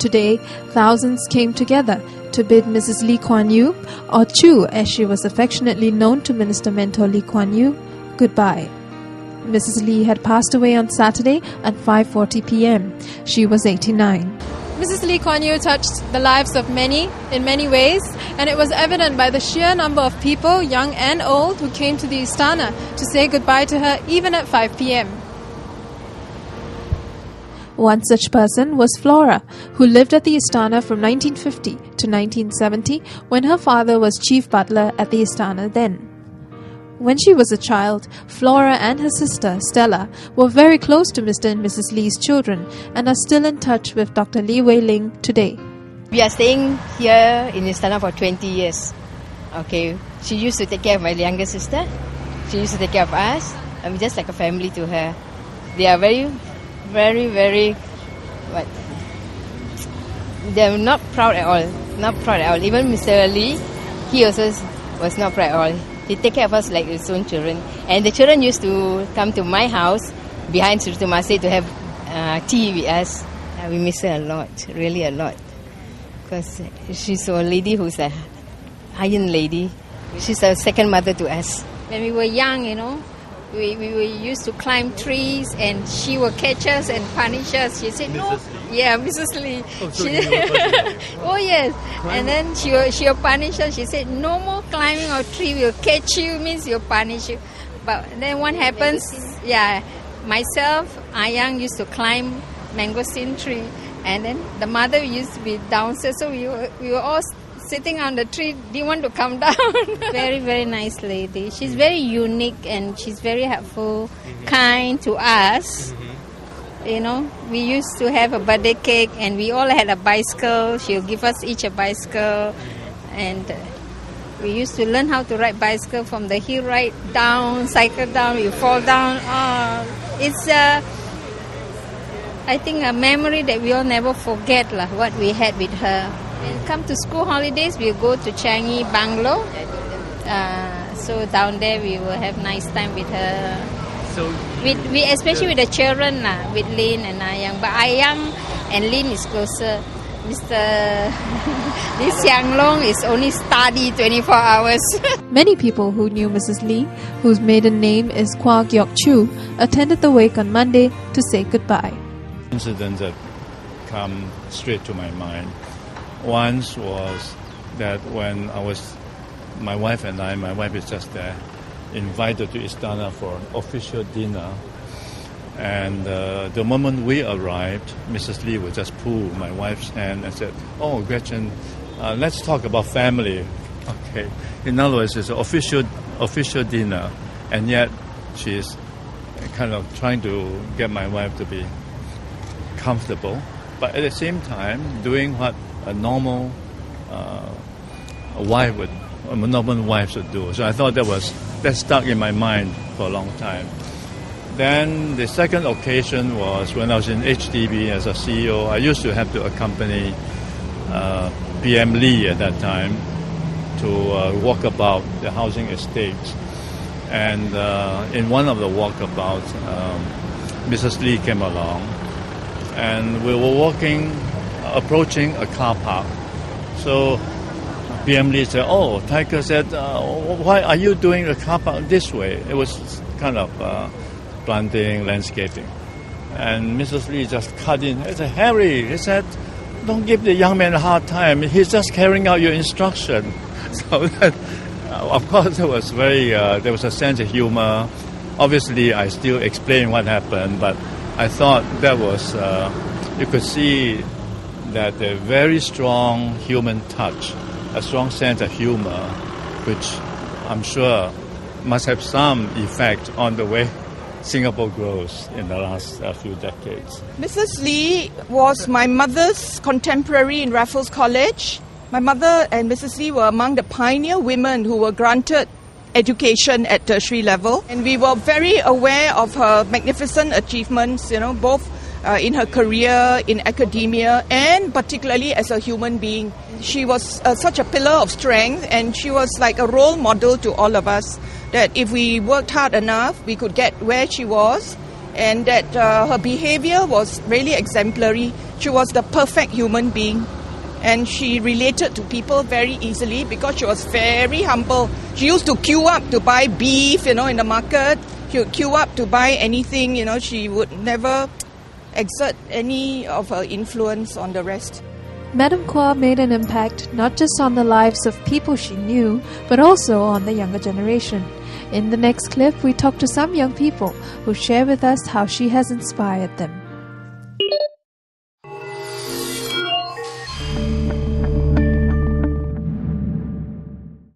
Today, thousands came together to bid Mrs. Lee Kuan Yew, or Chu as she was affectionately known to Minister Mentor Lee Kuan Yew, goodbye. Mrs. Lee had passed away on Saturday at 5:40 p.m. She was 89. Mrs. Lee Kuan Yew touched the lives of many in many ways, and it was evident by the sheer number of people, young and old, who came to the Istana to say goodbye to her even at 5 p.m. One such person was Flora, who lived at the Istana from 1950 to 1970 when her father was chief butler at the Istana then. When she was a child, Flora and her sister, Stella, were very close to Mr. and Mrs. Lee's children and are still in touch with Dr. Lee Wei Ling today. We are staying here in Istana for 20 years. Okay, she used to take care of my younger sister. She used to take care of us. I'm just like a family to her. They are very, very, they're not proud at all. Not proud at all. Even Mr. Lee, he also was not proud at all. He take care of us like his own children. And the children used to come to my house behind Sri Masjid to have tea with us. We miss her a lot, really a lot. Because she's a lady who's a iron lady. She's a second mother to us. When we were young, we used to climb trees and she would catch us and punish us. She said, no. Yeah, Mrs. Lee. Oh, so you were oh yes. And then she will punish us. She said, no more climbing a tree. We'll catch you, means we'll punish you. But then what happens, myself, Ayang used to climb mangosteen tree. And then the mother used to be downstairs. So we were all sitting on the tree, didn't want to come down. Very, very nice lady. She's very unique and she's very helpful, kind to us. We used to have a birthday cake and we all had a bicycle. She'll give us each a bicycle. And we used to learn how to ride bicycle from the hill right down, cycle down, you fall down. It's I think a memory that we all never forget, what we had with her. And come to school holidays, we'll go to Changi Bungalow. So down there we will have nice time with her. So we especially with the children, with Lin and Ayang. But Ayang and Lin is closer. Mr. Lee Siang Long is only study 24 hours. Many people who knew Mrs. Lee, whose maiden name is Kwa Gyok Chu, attended the wake on Monday to say goodbye. Incidents that come straight to my mind. Once was that when my wife is just there, invited to Istana for an official dinner. And the moment we arrived, Mrs. Lee would just pull my wife's hand and said, "Oh, Gretchen, let's talk about family." Okay. In other words, it's an official dinner, and yet she's kind of trying to get my wife to be comfortable, but at the same time doing what a normal normal wife should do. So I thought that stuck in my mind for a long time. Then the second occasion was when I was in HDB as a CEO. I used to have to accompany PM Lee at that time to walk about the housing estates. And in one of the walkabouts, Mrs. Lee came along, and we were approaching a car park. So PM Lee said, "Oh," Tiger said, "why are you doing a car park this way?" It was kind of planting, landscaping. And Mrs. Lee just cut in. He said, "Harry," he said, "don't give the young man a hard time. He's just carrying out your instruction." So that, of course, there was there was a sense of humor. Obviously, I still explain what happened, but I thought that was, you could see that a very strong human touch, a strong sense of humor, which I'm sure must have some effect on the way Singapore grows in the last few decades. Mrs. Lee was my mother's contemporary in Raffles College. My mother and Mrs. Lee were among the pioneer women who were granted education at tertiary level. And we were very aware of her magnificent achievements, both in her career, in academia, and particularly as a human being. She was such a pillar of strength, and she was like a role model to all of us, that if we worked hard enough, we could get where she was, and that her behavior was really exemplary. She was the perfect human being. And she related to people very easily because she was very humble. She used to queue up to buy beef, in the market. She would queue up to buy anything, She would never exert any of her influence on the rest. Madam Kwa made an impact not just on the lives of people she knew, but also on the younger generation. In the next clip, we talk to some young people who share with us how she has inspired them.